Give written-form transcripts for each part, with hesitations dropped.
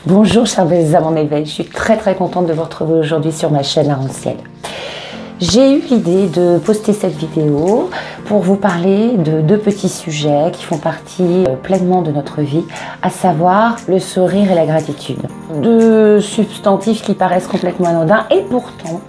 Bonjour chers âmes en éveil, je suis très contente de vous retrouver aujourd'hui sur ma chaîne Arc-en-Ciel. J'ai eu l'idée de poster cette vidéo pour vous parler de deux petits sujets qui font partie pleinement de notre vie, à savoir le sourire et la gratitude. Deux substantifs qui paraissent complètement anodins et pourtant,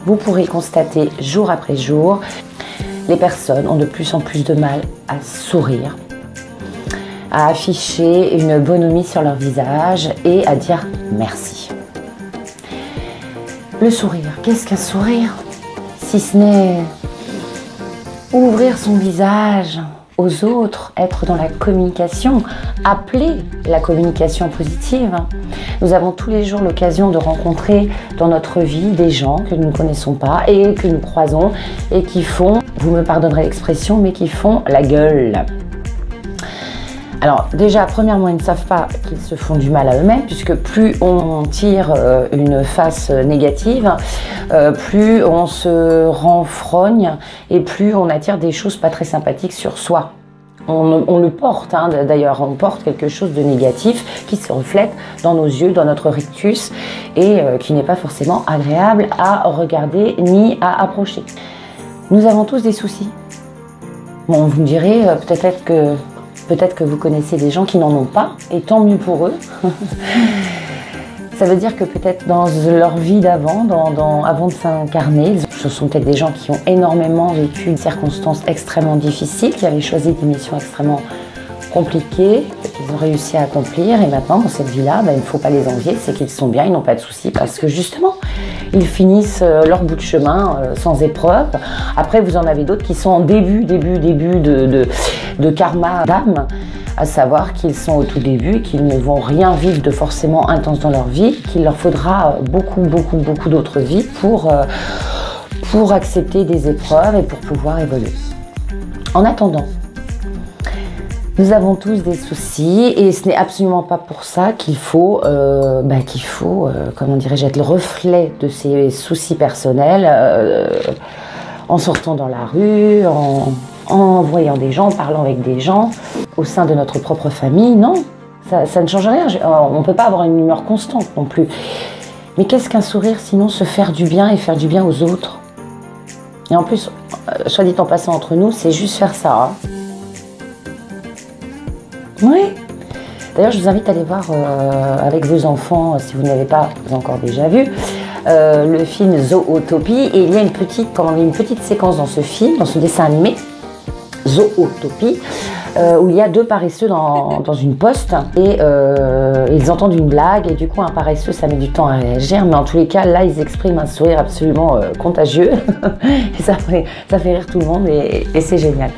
vous pourrez constater jour après jour, les personnes ont de plus en plus de mal à sourire, à afficher une bonhomie sur leur visage et à dire merci. Le sourire, qu'est-ce qu'un sourire? Si ce n'est ouvrir son visage aux autres, être dans la communication, appeler la communication positive. Nous avons tous les jours l'occasion de rencontrer dans notre vie des gens que nous ne connaissons pas et que nous croisons et qui font, vous me pardonnerez l'expression, mais qui font la gueule. Alors déjà, premièrement, ils ne savent pas qu'ils se font du mal à eux-mêmes, puisque plus on tire une face négative, plus on se renfrogne et plus on attire des choses pas très sympathiques sur soi. On le porte, hein, d'ailleurs, on porte quelque chose de négatif qui se reflète dans nos yeux, dans notre rictus, et qui n'est pas forcément agréable à regarder ni à approcher. Nous avons tous des soucis. Bon, vous me direz, peut-être que vous connaissez des gens qui n'en ont pas, et tant mieux pour eux. Ça veut dire que peut-être dans leur vie d'avant, avant de s'incarner, ce sont peut-être des gens qui ont énormément vécu des circonstances extrêmement difficiles, qui avaient choisi des missions extrêmement compliquées, qu'ils ont réussi à accomplir, et maintenant dans cette vie-là, il ne faut pas les envier, c'est qu'ils sont bien, ils n'ont pas de soucis, parce que justement, ils finissent leur bout de chemin sans épreuve. Après, vous en avez d'autres qui sont en début de karma d'âme, à savoir qu'ils sont au tout début, qu'ils ne vont rien vivre de forcément intense dans leur vie, qu'il leur faudra beaucoup d'autres vies pour accepter des épreuves et pour pouvoir évoluer. En attendant, nous avons tous des soucis et ce n'est absolument pas pour ça qu'il faut, comment dirais-je, être le reflet de ces soucis personnels en sortant dans la rue, en voyant des gens, en parlant avec des gens, au sein de notre propre famille. Non, ça ne change rien. On ne peut pas avoir une humeur constante non plus. Mais qu'est-ce qu'un sourire sinon se faire du bien et faire du bien aux autres? Et en plus, soit dit en passant entre nous, c'est juste faire ça. Hein. Oui. D'ailleurs, je vous invite à aller voir avec vos enfants, si vous n'avez pas encore déjà vu, le film Zootopie. Et il y a une petite séquence dans ce film, dans ce dessin animé, Zootopie, où il y a deux paresseux dans une poste et ils entendent une blague et du coup un paresseux ça met du temps à réagir, mais en tous les cas là ils expriment un sourire absolument contagieux et ça fait rire tout le monde et c'est génial.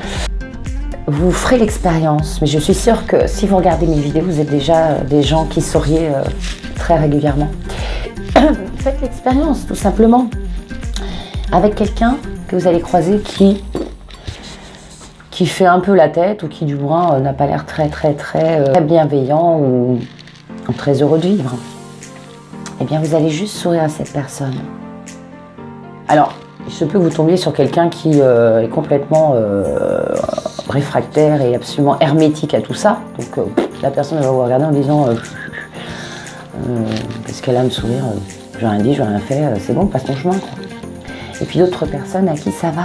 Vous ferez l'expérience, mais je suis sûre que si vous regardez mes vidéos, vous êtes déjà des gens qui souriez très régulièrement. Faites l'expérience, tout simplement, avec quelqu'un que vous allez croiser qui fait un peu la tête ou qui, du moins, n'a pas l'air très bienveillant ou très heureux de vivre. Eh bien, vous allez juste sourire à cette personne. Alors, il se peut que vous tombiez sur quelqu'un qui est complètement réfractaire et absolument hermétique à tout ça. Donc la personne va vous regarder en disant qu'est-ce qu'elle a à me sourire, j'ai rien dit, j'ai rien fait, c'est bon, passe ton chemin, quoi. Et puis d'autres personnes à qui ça va.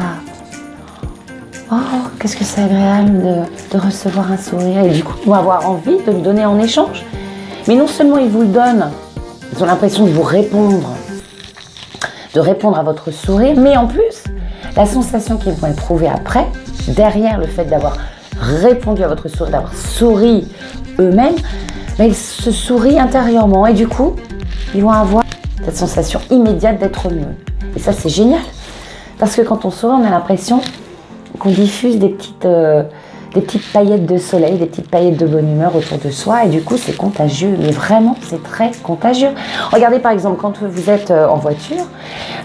Oh, qu'est-ce que c'est agréable de recevoir un sourire. Et du coup, ils vont avoir envie de le donner en échange. Mais non seulement ils vous le donnent, ils ont l'impression de vous répondre, de répondre à votre sourire, mais en plus, la sensation qu'ils vont éprouver après, derrière le fait d'avoir répondu à votre sourire, d'avoir souri eux-mêmes, ils se sourient intérieurement et du coup, ils vont avoir cette sensation immédiate d'être mieux. Et ça, c'est génial, parce que quand on sourit, on a l'impression qu'on diffuse des petites paillettes de soleil, des petites paillettes de bonne humeur autour de soi et du coup c'est contagieux, mais vraiment c'est très contagieux. Regardez par exemple quand vous êtes en voiture,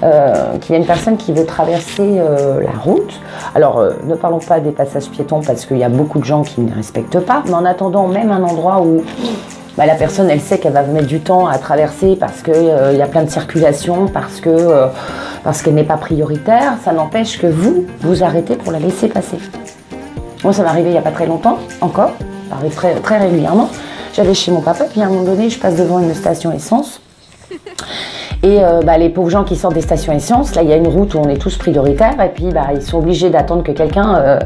qu'il y a une personne qui veut traverser la route. Alors ne parlons pas des passages piétons parce qu'il y a beaucoup de gens qui ne respectent pas, mais en attendant même un endroit où la personne elle sait qu'elle va mettre du temps à traverser parce qu'il y a plein de circulation, parce qu'elle n'est pas prioritaire, ça n'empêche que vous arrêtez pour la laisser passer. Moi ça m'est arrivé il n'y a pas très longtemps encore, ça arrive très régulièrement. J'allais chez mon papa, puis à un moment donné, je passe devant une station essence. Et les pauvres gens qui sortent des stations essence, là il y a une route où on est tous prioritaires et puis ils sont obligés d'attendre que quelqu'un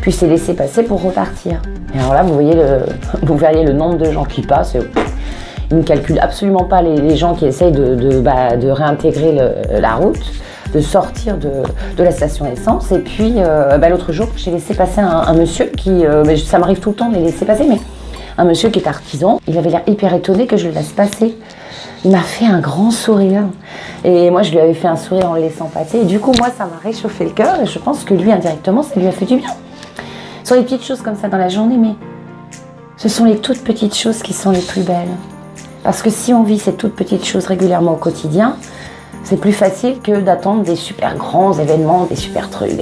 puisse les laisser passer pour repartir. Et alors là vous verriez le nombre de gens qui passent et ils ne calculent absolument pas les gens qui essayent de réintégrer la route, de sortir de la station essence. Et puis l'autre jour j'ai laissé passer un monsieur qui, ça m'arrive tout le temps de les laisser passer, mais un monsieur qui est artisan, il avait l'air hyper étonné que je le laisse passer. Il m'a fait un grand sourire et moi je lui avais fait un sourire en le laissant passer et du coup moi ça m'a réchauffé le cœur et je pense que lui indirectement ça lui a fait du bien. Ce sont les petites choses comme ça dans la journée, mais ce sont les toutes petites choses qui sont les plus belles. Parce que si on vit ces toutes petites choses régulièrement au quotidien, c'est plus facile que d'attendre des super grands événements, des super trucs,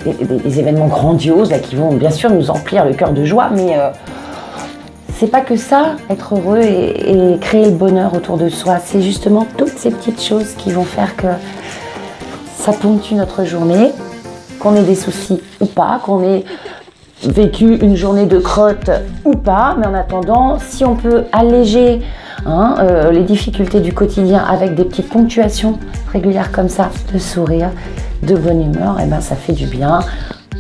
des événements grandioses là, qui vont bien sûr nous emplir le cœur de joie, mais c'est pas que ça, être heureux et créer le bonheur autour de soi. C'est justement toutes ces petites choses qui vont faire que ça ponctue notre journée, qu'on ait des soucis ou pas, qu'on ait vécu une journée de crotte ou pas. Mais en attendant, si on peut alléger les difficultés du quotidien avec des petites ponctuations régulières comme ça, de sourire, de bonne humeur, et ça fait du bien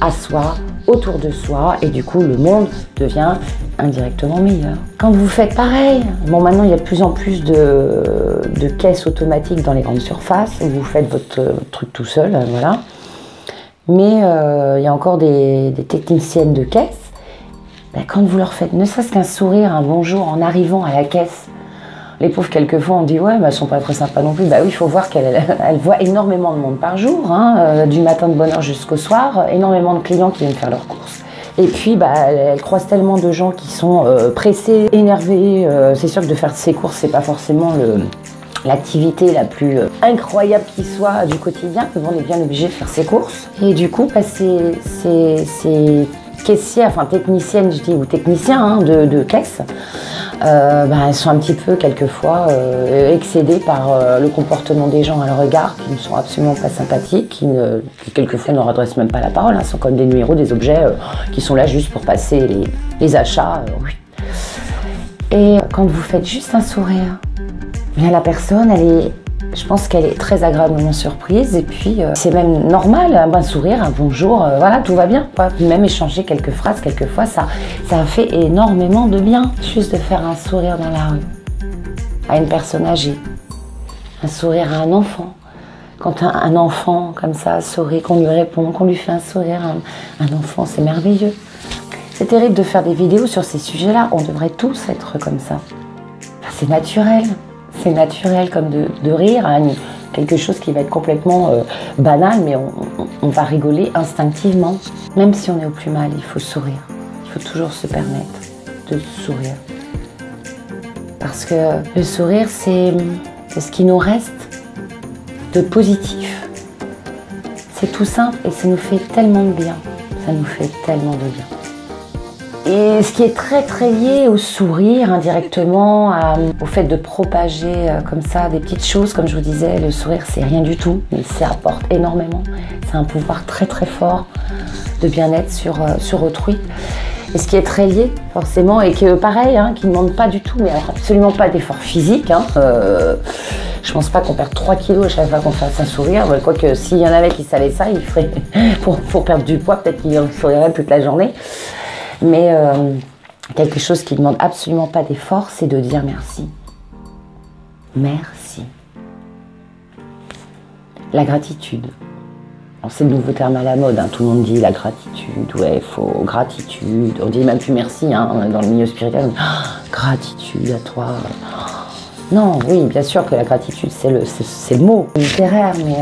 à soi, autour de soi, et du coup le monde devient indirectement meilleur. Quand vous faites pareil, maintenant il y a de plus en plus de caisses automatiques dans les grandes surfaces, où vous faites votre truc tout seul, voilà. Mais il y a encore des techniciennes de caisse, quand vous leur faites ne serait-ce qu'un sourire, un bonjour en arrivant à la caisse, les pauvres, quelquefois, on dit ouais, elles sont pas très sympas non plus. Oui, il faut voir qu'elles voient énormément de monde par jour, du matin de bonne heure jusqu'au soir, énormément de clients qui viennent faire leurs courses. Et puis, elles croisent tellement de gens qui sont pressés, énervés. C'est sûr que de faire ses courses, c'est pas forcément l'activité la plus incroyable qui soit du quotidien. On est bien obligé de faire ses courses. Et du coup, ces caissières, enfin techniciennes, je dis, ou techniciens de caisse, elles sont un petit peu quelquefois excédées par le comportement des gens à leur regard, qui ne sont absolument pas sympathiques, qui quelquefois ne redressent même pas la parole, sont comme des numéros, des objets qui sont là juste pour passer les achats. Oui. Et quand vous faites juste un sourire, la personne, je pense qu'elle est très agréablement surprise et puis c'est même normal, un bon sourire, un bonjour, voilà, tout va bien. Même échanger quelques phrases, quelquefois, ça fait énormément de bien. Juste de faire un sourire dans la rue à une personne âgée, un sourire à un enfant. Quand un enfant comme ça sourit, qu'on lui répond, qu'on lui fait un sourire, un enfant, c'est merveilleux. C'est terrible de faire des vidéos sur ces sujets-là, on devrait tous être comme ça. C'est naturel. C'est naturel comme de rire, quelque chose qui va être complètement banal, mais on va rigoler instinctivement. Même si on est au plus mal, il faut sourire. Il faut toujours se permettre de sourire. Parce que le sourire, c'est ce qui nous reste de positif. C'est tout simple et ça nous fait tellement de bien. Ça nous fait tellement de bien. Et ce qui est très très lié au sourire indirectement, au fait de propager comme ça des petites choses, comme je vous disais, le sourire c'est rien du tout, mais ça apporte énormément. C'est un pouvoir très très fort de bien-être sur autrui. Et ce qui est très lié forcément, et que pareil, qui ne demande pas du tout, mais alors absolument pas d'effort physique. Je pense pas qu'on perde 3 kilos à chaque fois qu'on fasse un sourire. Quoique s'il y en avait qui savaient ça, ils feraient pour perdre du poids, peut-être qu'ils souriraient toute la journée. Mais quelque chose qui ne demande absolument pas d'effort, c'est de dire merci. Merci. La gratitude. C'est le nouveau terme à la mode, tout le monde dit la gratitude, ouais, faut gratitude. On dit même plus merci, dans le milieu spirituel, on dit gratitude à toi. Non, oui, bien sûr que la gratitude, c'est le mot littéraire, mais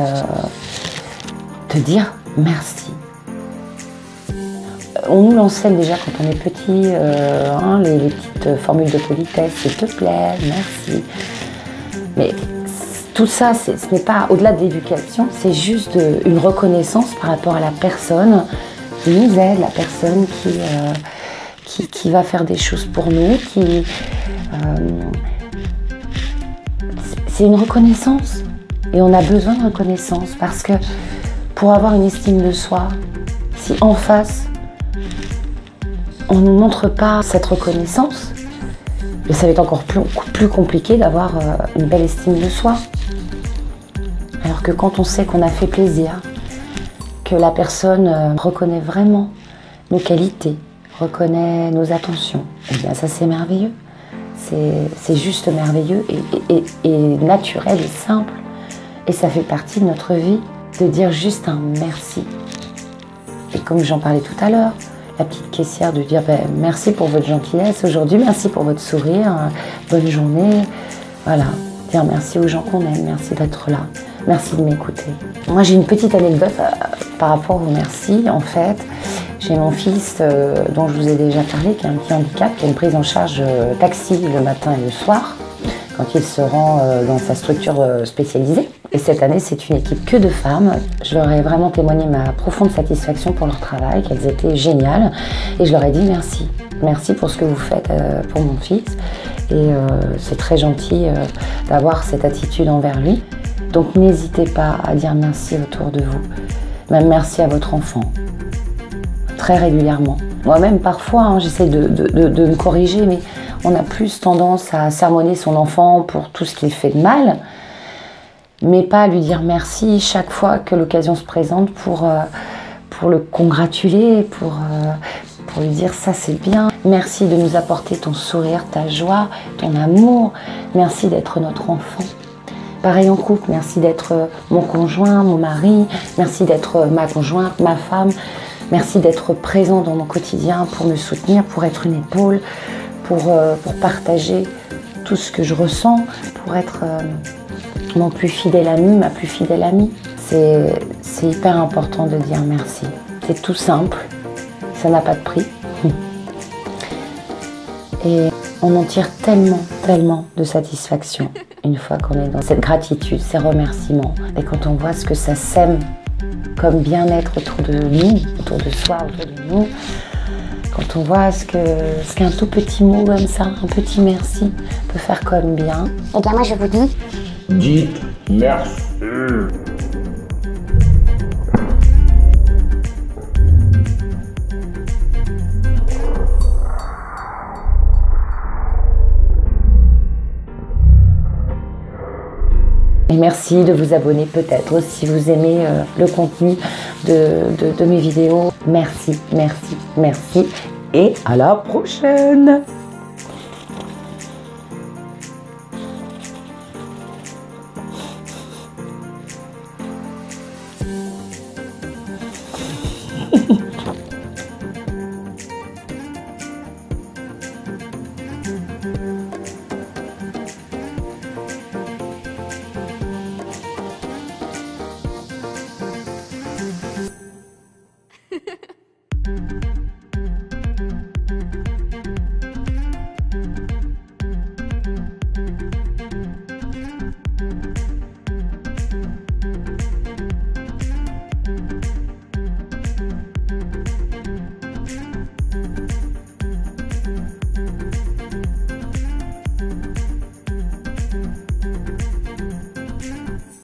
te dire merci. On nous l'enseigne déjà quand on est petit, les petites formules de politesse, s'il te plaît, merci. Mais tout ça, ce n'est pas au-delà de l'éducation, c'est juste une reconnaissance par rapport à la personne qui nous aide, la personne qui va faire des choses pour nous, c'est une reconnaissance. Et on a besoin de reconnaissance parce que pour avoir une estime de soi, si en face, on ne nous montre pas cette reconnaissance, Et ça va être encore plus compliqué d'avoir une belle estime de soi. Alors que quand on sait qu'on a fait plaisir, que la personne reconnaît vraiment nos qualités, reconnaît nos attentions, eh bien ça c'est merveilleux. C'est juste merveilleux et naturel et simple. Et ça fait partie de notre vie de dire juste un merci. Et comme j'en parlais tout à l'heure, la petite caissière de dire merci pour votre gentillesse aujourd'hui, merci pour votre sourire, bonne journée. Voilà, dire merci aux gens qu'on aime, merci d'être là, merci de m'écouter. Moi j'ai une petite anecdote par rapport au merci. En fait, j'ai mon fils dont je vous ai déjà parlé, qui a un petit handicap, qui a une prise en charge taxi le matin et le soir, quand il se rend dans sa structure spécialisée. Et cette année, c'est une équipe que de femmes. Je leur ai vraiment témoigné ma profonde satisfaction pour leur travail, qu'elles étaient géniales. Et je leur ai dit merci. Merci pour ce que vous faites pour mon fils. Et c'est très gentil d'avoir cette attitude envers lui. Donc n'hésitez pas à dire merci autour de vous. Même merci à votre enfant. Très régulièrement. Moi-même, parfois, j'essaie de me corriger, mais on a plus tendance à sermonner son enfant pour tout ce qu'il fait de mal, mais pas à lui dire merci chaque fois que l'occasion se présente pour le congratuler, pour lui dire ça c'est bien. Merci de nous apporter ton sourire, ta joie, ton amour. Merci d'être notre enfant. Pareil en couple, merci d'être mon conjoint, mon mari. Merci d'être ma conjointe, ma femme. Merci d'être présent dans mon quotidien pour me soutenir, pour être une épaule, pour partager tout ce que je ressens, pour être mon plus fidèle ami, ma plus fidèle amie. C'est hyper important de dire merci. C'est tout simple, ça n'a pas de prix. Et on en tire tellement de satisfaction une fois qu'on est dans cette gratitude, ces remerciements. Et quand on voit ce que ça sème comme bien-être autour de nous, autour de soi, autour de nous, quand on voit ce qu'un tout petit mot comme ça, un petit merci peut faire comme bien. Eh bien moi je vous dis... Dites merci. Et merci de vous abonner peut-être si vous aimez le contenu de mes vidéos. Merci, merci, merci et à la prochaine. Ha ha ha.